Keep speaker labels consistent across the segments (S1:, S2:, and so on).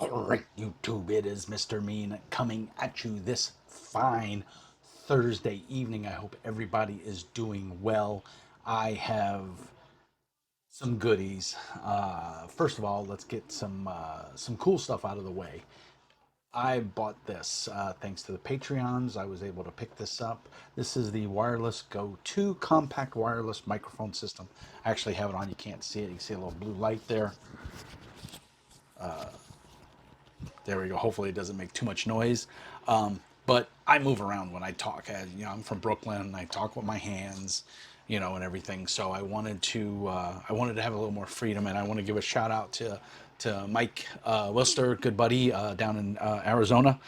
S1: Alright, YouTube, it is Mr. Mean coming at you this fine Thursday evening. I hope everybody is doing well. I have some goodies. First of all, let's get some cool stuff out of the way. I bought this thanks to the Patreons. I was able to pick this up. This is the Wireless Go 2 compact wireless microphone system. I actually have it on. You can't see it. You can see a little blue light there. There we go. Hopefully it doesn't make too much noise. But I move around when I talk. I'm from Brooklyn and I talk with my hands, and everything. So I wanted to have a little more freedom, and I want to give a shout out to Mike Wilster, good buddy down in Arizona.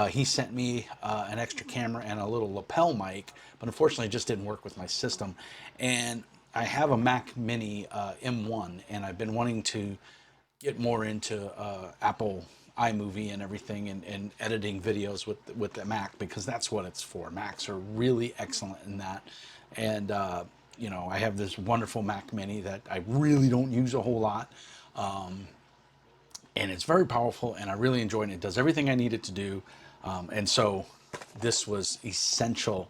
S1: He sent me an extra camera and a little lapel mic, but unfortunately it just didn't work with my system. And I have a Mac Mini M1, and I've been wanting to get more into Apple iMovie and everything, and editing videos with the Mac, because that's what it's for. Macs are really excellent in that. And I have this wonderful Mac Mini that I really don't use a whole lot, and it's very powerful, and I really enjoy it. It does everything I need it to do, and so this was essential.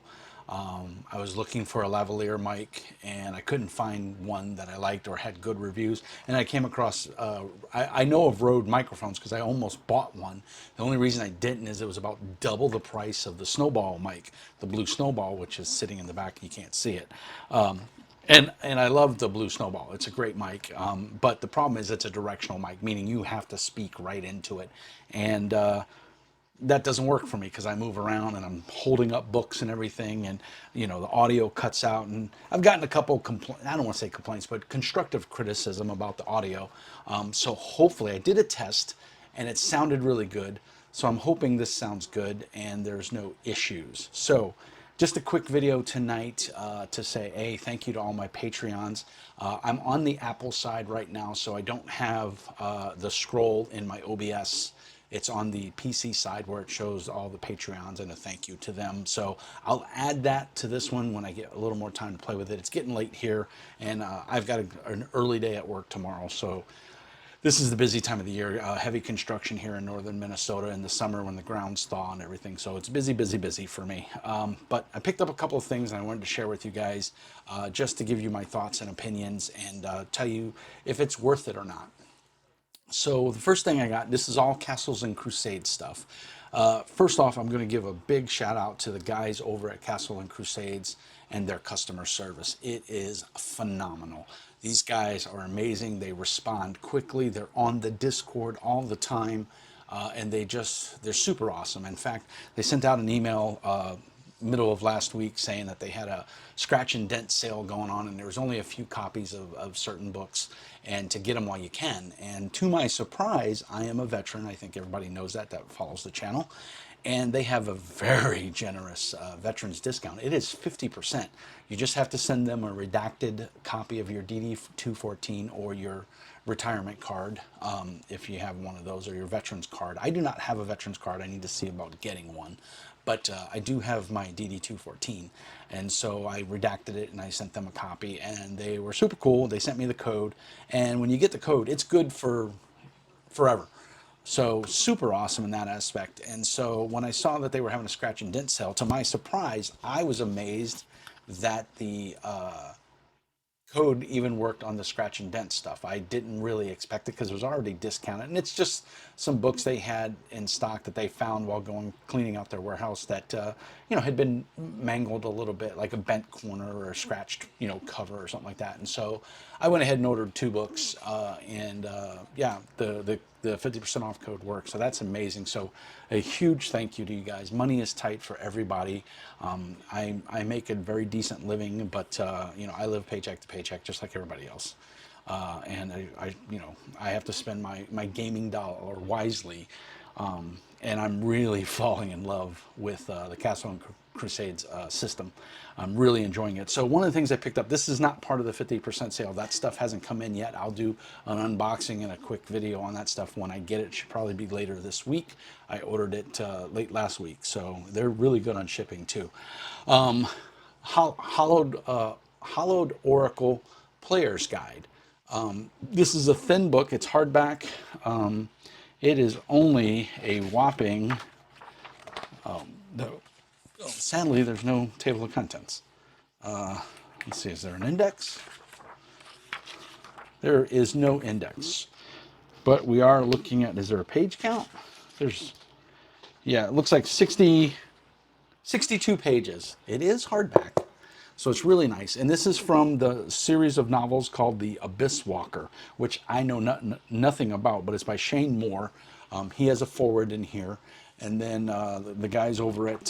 S1: I was looking for a lavalier mic, and I couldn't find one that I liked or had good reviews. And I came across, I know of Rode microphones because I almost bought one. The only reason I didn't is it was about double the price of the Snowball mic, the blue Snowball, which is sitting in the back. You can't see it. And I love the blue Snowball. It's a great mic, but the problem is it's a directional mic, meaning you have to speak right into it. And that doesn't work for me because I move around and I'm holding up books and everything, and the audio cuts out. And I've gotten a couple I don't want to say complaints, but constructive criticism about the audio. So hopefully I did a test and it sounded really good. So I'm hoping this sounds good and there's no issues. So just a quick video tonight to say, hey, thank you to all my Patreons. I'm on the Apple side right now, so I don't have the scroll in my OBS. It's on the PC side where it shows all the Patreons and a thank you to them. So I'll add that to this one when I get a little more time to play with it. It's getting late here, and I've got an early day at work tomorrow. So this is the busy time of the year. Heavy construction here in northern Minnesota in the summer when the grounds thaw and everything. So it's busy, busy, busy for me. But I picked up a couple of things and I wanted to share with you guys just to give you my thoughts and opinions, and tell you if it's worth it or not. So the first thing I got, this is all Castles and Crusades stuff. First off, I'm going to give a big shout out to the guys over at Castle and Crusades and their customer service. It is phenomenal. These guys are amazing. They respond quickly. They're on the Discord all the time, and they're super awesome. In fact, they sent out an email middle of last week saying that they had a scratch and dent sale going on, and there was only a few copies of certain books, and to get them while you can. And to my surprise, I am a veteran. I think everybody knows that follows the channel. And they have a very generous veterans discount. It is 50%. You just have to send them a redacted copy of your DD-214 or your retirement card, if you have one of those, or your veterans card. I do not have a veterans card. I need to see about getting one. But I do have my DD-214, and so I redacted it and I sent them a copy, and they were super cool. They sent me the code, and when you get the code, it's good for forever. So super awesome in that aspect. And so when I saw that they were having a scratch and dent sale, to my surprise, I was amazed that the code even worked on the scratch and dent stuff. I didn't really expect it because it was already discounted, and it's just some books they had in stock that they found while going cleaning out their warehouse that had been mangled a little bit, like a bent corner or a scratched cover or something like that. And so I went ahead and ordered two books, and yeah, the 50% off code works. So that's amazing. So a huge thank you to you guys. Money is tight for everybody. I make a very decent living, but I live paycheck to paycheck just like everybody else. And I have to spend my gaming dollar wisely. And I'm really falling in love with the Castle and Crusades system. I'm really enjoying it. So one of the things I picked up, this is not part of the 50% sale. That stuff hasn't come in yet. I'll do an unboxing and a quick video on that stuff when I get it. It should probably be later this week. I ordered it late last week, so they're really good on shipping too. Hollowed Oracle Player's Guide. This is a thin book. It's hardback. It is only a whopping, no, sadly, there's no table of contents. Let's see, is there an index? There is no index. But we are looking at, is there a page count? There's, yeah, it looks like 62 pages. It is hardback, so it's really nice. And this is from the series of novels called The Abysswalker, which I know nothing about, but it's by Shane Moore. He has a forward in here. And then the guys over at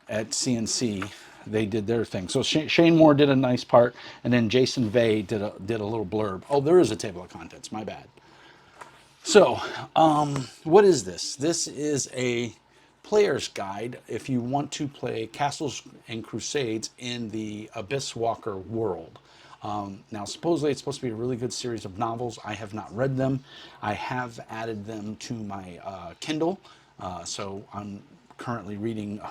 S1: CNC, they did their thing. So Shane Moore did a nice part, and then Jason Vey did a little blurb. Oh, there is a table of contents. My bad. So, what is this? This is a player's guide if you want to play Castles and Crusades in the Abysswalker world. Now, supposedly it's supposed to be a really good series of novels. I have not read them. I have added them to my Kindle, so I'm currently reading.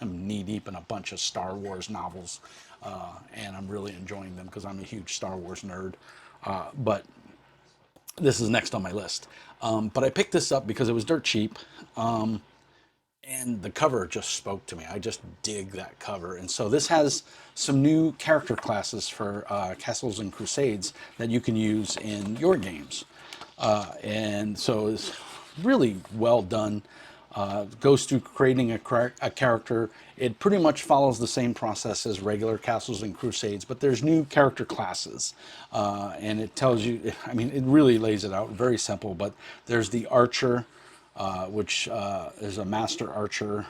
S1: I'm knee deep in a bunch of Star Wars novels, and I'm really enjoying them because I'm a huge Star Wars nerd. But this is next on my list. But I picked this up because it was dirt cheap. And the cover just spoke to me. I just dig that cover. And so this has some new character classes for Castles and Crusades that you can use in your games. And so it's really well done. Goes through creating a character. It pretty much follows the same process as regular Castles and Crusades, but there's new character classes. And it tells you, I mean, it really lays it out, very simple, but there's the Archer, which is a master archer,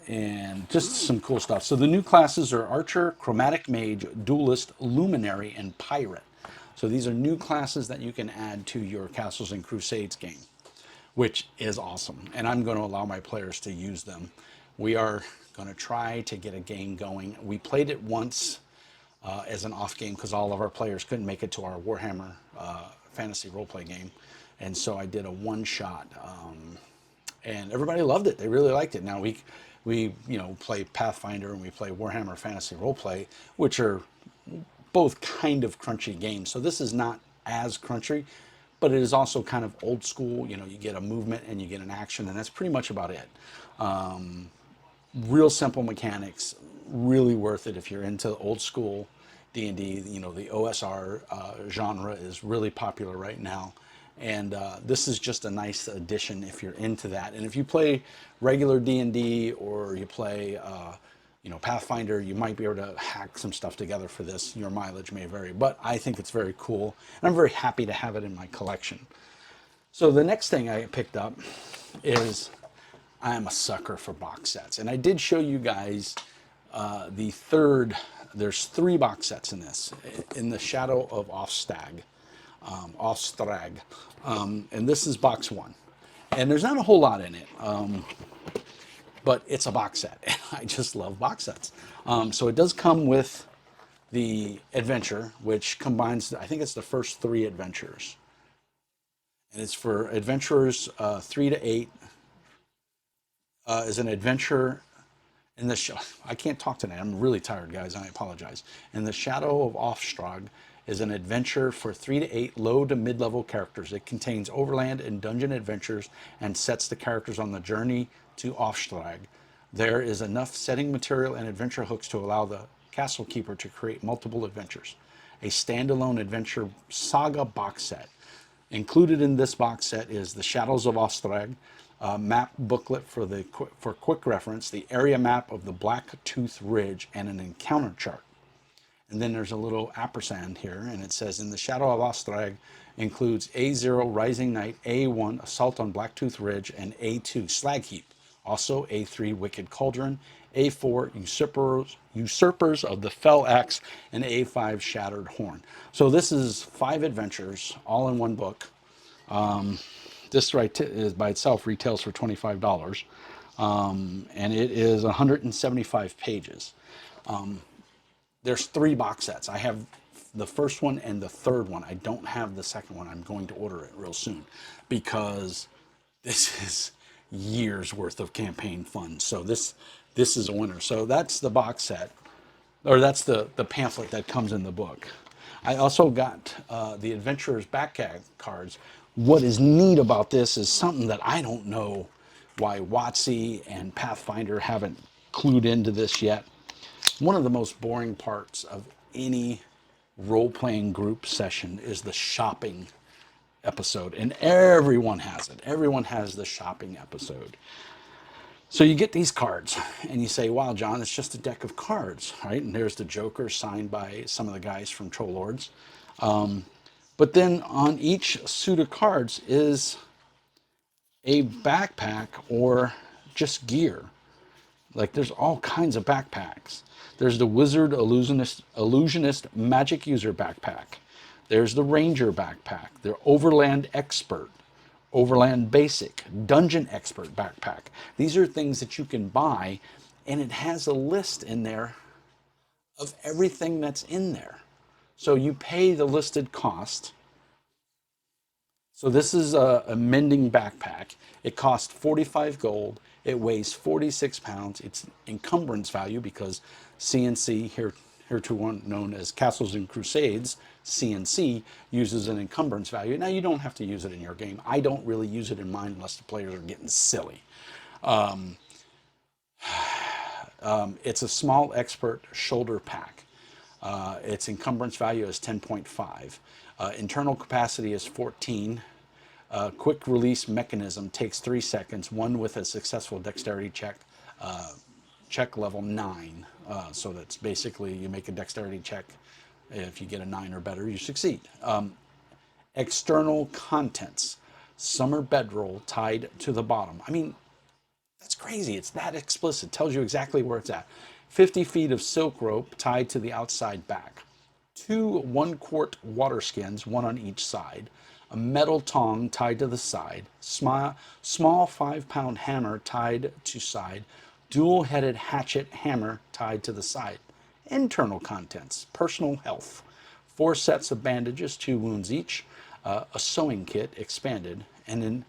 S1: and just some cool stuff. So the new classes are Archer, Chromatic Mage, Duelist, Luminary, and Pirate. So these are new classes that you can add to your Castles and Crusades game, which is awesome. And I'm going to allow my players to use them. We are going to try to get a game going. We played it once as an off game because all of our players couldn't make it to our Warhammer fantasy roleplay game. And so I did a one shot, and everybody loved it. They really liked it. Now we play Pathfinder and we play Warhammer Fantasy Roleplay, which are both kind of crunchy games. So this is not as crunchy, but it is also kind of old school. You know, you get a movement and you get an action, and that's pretty much about it. Real simple mechanics, really worth it if you're into old school D&D. You know, the OSR genre is really popular right now. And this is just a nice addition if you're into that. And if you play regular D&D or you play, Pathfinder, you might be able to hack some stuff together for this. Your mileage may vary, but I think it's very cool. And I'm very happy to have it in my collection. So the next thing I picked up is I'm a sucker for box sets. And I did show you guys there's 3 box sets in this, in the Shadow of Offstag. And this is box 1. And there's not a whole lot in it, but it's a box set. And I just love box sets. So it does come with the adventure, which combines, I think it's the first 3 adventures. And it's for adventurers 3 to 8. Is an adventure in the I can't talk tonight. I'm really tired, guys. I apologize. In the Shadow of Offstrag is an adventure for 3 to 8 low to mid-level characters. It contains overland and dungeon adventures and sets the characters on the journey to Offstrag. There is enough setting material and adventure hooks to allow the castle keeper to create multiple adventures. A standalone adventure saga box set. Included in this box set is the Shadows of Ostrag, map booklet for quick reference, the area map of the Black Tooth Ridge, and an encounter chart. And then there's a little ampersand here, and it says, in the Shadow of Ostrag includes A0 Rising Night, A1 Assault on Blacktooth Ridge, and A2 Slag Heap. Also A3 Wicked Cauldron, A4 Usurpers of the Fell Axe, and A5 Shattered Horn. So this is 5 adventures, all in one book. This is by itself retails for $25, and it is 175 pages. There's 3 box sets. I have the first one and the third one. I don't have the second one. I'm going to order it real soon because this is years worth of campaign fun. So this is a winner. So that's the box set, or that's the pamphlet that comes in the book. I also got the Adventurer's Backpack cards, What is neat about this is something that I don't know why WotC and Pathfinder haven't clued into this yet. One of the most boring parts of any role-playing group session is the shopping episode, and everyone has it. Everyone has the shopping episode. So you get these cards and you say, wow, John, it's just a deck of cards, right? And there's the Joker signed by some of the guys from Troll Lords. But then on each suit of cards is a backpack or just gear. Like there's all kinds of backpacks. There's the Wizard Illusionist Magic User backpack. There's the Ranger backpack. The Overland Expert, Overland Basic, Dungeon Expert backpack. These are things that you can buy, and it has a list in there of everything that's in there. So you pay the listed cost. So this is a mending backpack. It costs 45 gold. It weighs 46 pounds. It's encumbrance value because CNC, heretofore known as Castles and Crusades, CNC uses an encumbrance value. Now you don't have to use it in your game. I don't really use it in mine unless the players are getting silly. It's a small expert shoulder pack. Its encumbrance value is 10.5. Internal capacity is 14. Quick release mechanism takes 3 seconds, one with a successful dexterity check, check level 9. So that's basically you make a dexterity check. If you get a 9 or better, you succeed. External contents, summer bedroll tied to the bottom. I mean, that's crazy. It's that explicit. Tells you exactly where it's at. 50 feet of silk rope tied to the outside back. 2 1-quart water skins, one on each side. A metal tong tied to the side. Small 5-pound hammer tied to side. Dual-headed hatchet hammer tied to the side. Internal contents, personal health. 4 sets of bandages, 2 wounds each. A sewing kit expanded. And then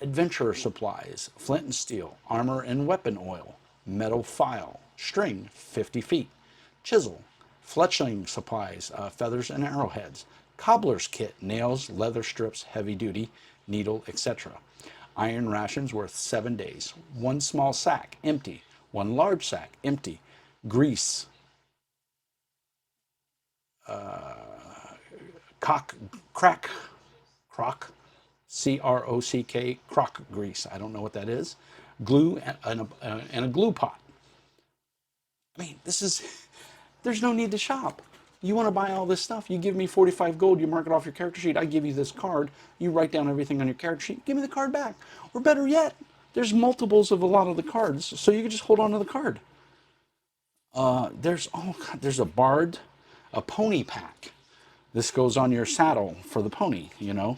S1: adventurer supplies, flint and steel, armor and weapon oil, metal file, string, 50 feet, chisel, fletching supplies, feathers and arrowheads, cobbler's kit, nails, leather strips, heavy duty, needle, etc. Iron rations worth 7 days. 1 small sack, empty. 1 large sack, empty. Grease, crock, C-R-O-C-K, crock grease. I don't know what that is. Glue and a glue pot. I mean, there's no need to shop. You want to buy all this stuff, you give me 45 gold, you mark it off your character sheet, I give you this card, you write down everything on your character sheet, give me the card back. Or better yet, there's multiples of a lot of the cards, so you can just hold on to the card. There's a bard, a pony pack. This goes on your saddle for the pony, you know.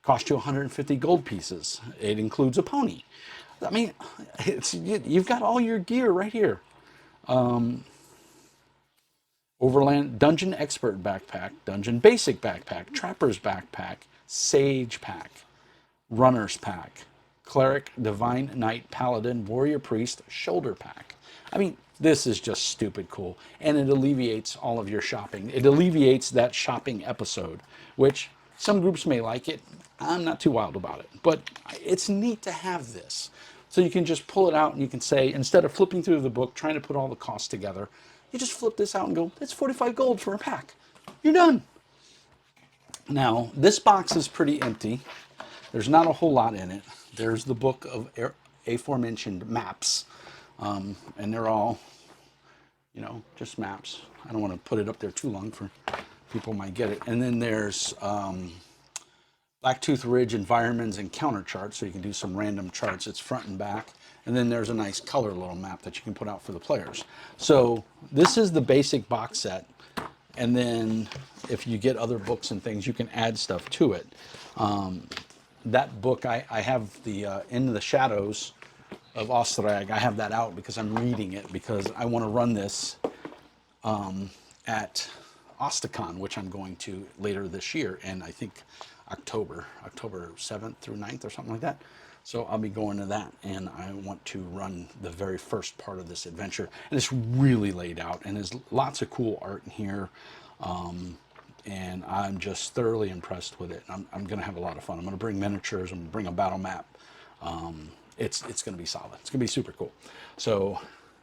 S1: Cost you 150 gold pieces. It includes a pony. I mean, you've got all your gear right here. Overland Dungeon Expert backpack, Dungeon Basic backpack, Trapper's backpack, Sage pack, Runner's pack, Cleric, Divine Knight, Paladin, Warrior Priest, Shoulder pack. I mean, this is just stupid cool. And it alleviates all of your shopping. It alleviates that shopping episode, which some groups may like it. I'm not too wild about it. But it's neat to have this. So you can just pull it out and you can say, instead of flipping through the book, trying to put all the costs together, you just flip this out and go, it's 45 gold for a pack. You're done. Now, this box is pretty empty. There's not a whole lot in it. There's the book of aforementioned maps. And they're all, you know, just maps. I don't want to put it up there too long for people might get it. And then there's Blacktooth Ridge environments and counter charts, so you can do some random charts. It's front and back. And then there's a nice color little map that you can put out for the players. So this is the basic box set. And then if you get other books and things, you can add stuff to it. That book, I have the In the Shadows of Ostrag. I have that out because I'm reading it because I want to run this at Ostacon, which I'm going to later this year, and I think October 7th through 9th or something like that. So I'll be going to that, and I want to run the very first part of this adventure. And it's really laid out, and there's lots of cool art in here. and I'm just thoroughly impressed with it. I'm going to have a lot of fun. I'm going to bring miniatures. I'm going to bring a battle map. It's going to be solid. It's going to be super cool. So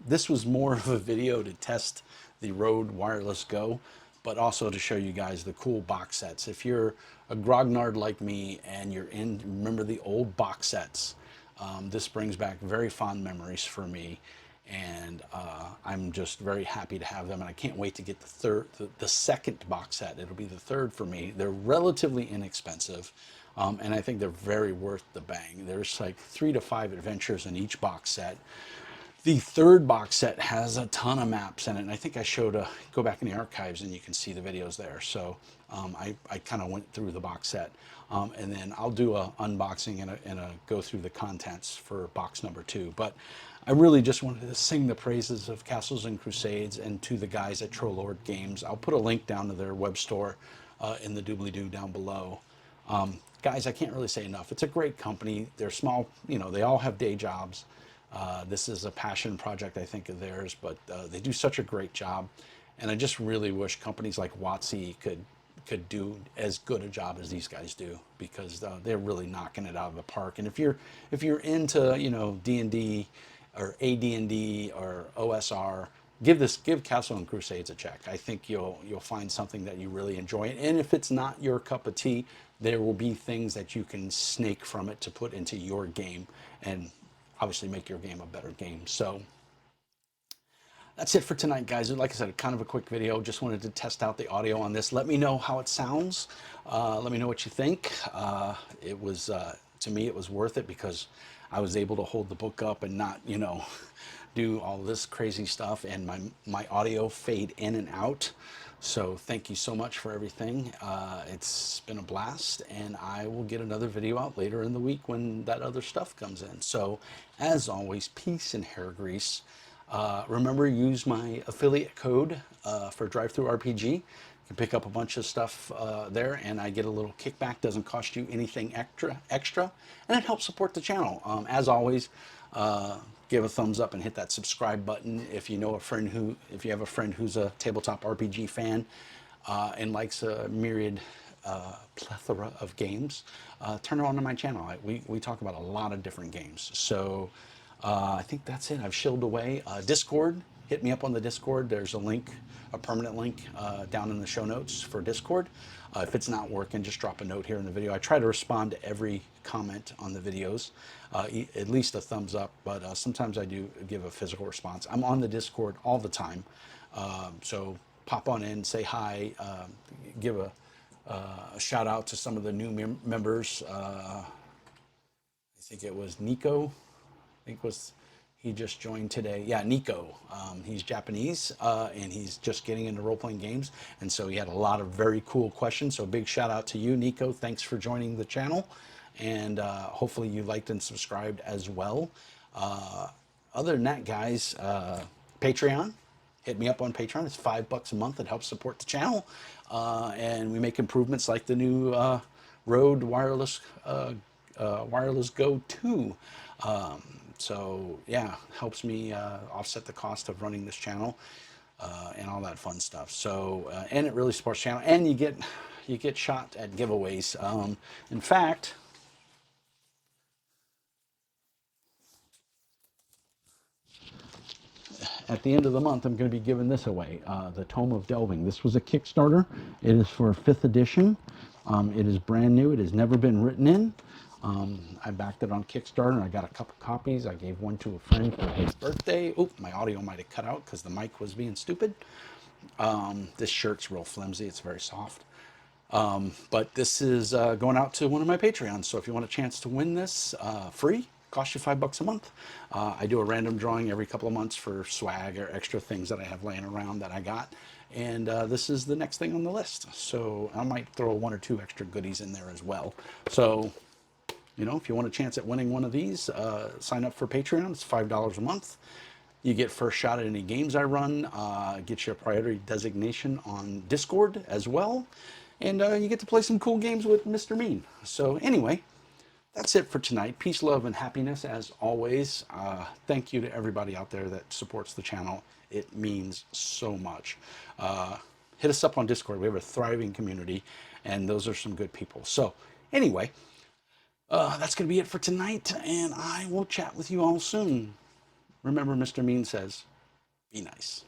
S1: this was more of a video to test the Rode Wireless Go, but also to show you guys the cool box sets. If you're a grognard like me and you're in, remember the old box sets, this brings back very fond memories for me, and I'm just very happy to have them, and I can't wait to get the second box set. It'll be the third for me. They're relatively inexpensive, and I think they're very worth the bang. There's like 3 to 5 adventures in each box set. The third box set has a ton of maps in it, and I think I showed go back in the archives and you can see the videos there. So I kind of went through the box set, and then I'll do a unboxing and a go through the contents for box number 2. But I really just wanted to sing the praises of Castles and Crusades and to the guys at Trollord Games. I'll put a link down to their web store in the doobly-doo down below. Guys, I can't really say enough. It's a great company. They're small, you know, they all have day jobs. This is a passion project, I think, of theirs, but they do such a great job. And I just really wish companies like WotC could do as good a job as these guys do, because they're really knocking it out of the park. And if you're into, you know, D&D or AD&D or OSR, give Castle and Crusades a check. I think you'll find something that you really enjoy. And if it's not your cup of tea, there will be things that you can snake from it to put into your game and obviously make your game a better game. So that's it for tonight, guys. Like I said, kind of a quick video. Just wanted to test out the audio on this. Let me know how it sounds. Let me know what you think. It was, to me, it was worth it because I was able to hold the book up and not, you know, do all this crazy stuff, and my audio fade in and out. So thank you so much for everything. It's been a blast, and I will get another video out later in the week when that other stuff comes in. So as always, peace and hair grease. Remember, use my affiliate code for DriveThruRPG. You can pick up a bunch of stuff there, and I get a little kickback. Doesn't cost you anything extra, and it helps support the channel. As always, give a thumbs up and hit that subscribe button. If you know a friend if you have a friend who's a tabletop RPG fan and likes a myriad plethora of games, turn it on to my channel. We talk about a lot of different games. So I think that's it. I've shilled away. Discord, hit me up on the Discord. There's a link, a permanent link down in the show notes for Discord. If it's not working, just drop a note here in the video. I try to respond to every comment on the videos, at least a thumbs up, but sometimes I do give a physical response. I'm on the Discord all the time, so pop on in, say hi, give a shout out to some of the new members. I think it was Nico. He just joined today. Yeah, Nico. He's Japanese, and he's just getting into role-playing games, and so he had a lot of very cool questions. So big shout out to you, Nico. Thanks for joining the channel, and hopefully you liked and subscribed as well. Other than that, guys, Patreon. Hit me up on Patreon. It's $5 a month. It helps support the channel, and we make improvements like the new Rode Wireless Go 2. So yeah, helps me offset the cost of running this channel and all that fun stuff. So and it really supports the channel, and you get shot at giveaways. In fact, at the end of the month, I'm going to be giving this away, the Tome of Delving. This was a Kickstarter. It is for 5th edition. It is brand new. It has never been written in. I backed it on Kickstarter, and I got a couple copies. I gave one to a friend for his birthday. Oop, my audio might have cut out because the mic was being stupid. This shirt's real flimsy. It's very soft. But this is going out to one of my Patreons. So if you want a chance to win this free, costs you $5 a month. I do a random drawing every couple of months for swag or extra things that I have laying around that I got. And this is the next thing on the list. So I might throw 1 or 2 extra goodies in there as well. So, you know, if you want a chance at winning one of these, sign up for Patreon. It's $5 a month. You get first shot at any games I run, get your priority designation on Discord as well, and you get to play some cool games with Mr. Mean. So anyway, that's it for tonight. Peace, love, and happiness as always. Thank you to everybody out there that supports the channel. It means so much. hit us up on Discord. We have a thriving community, and those are some good people. So anyway, that's going to be it for tonight, and I will chat with you all soon. Remember, Mr. Mean says, be nice.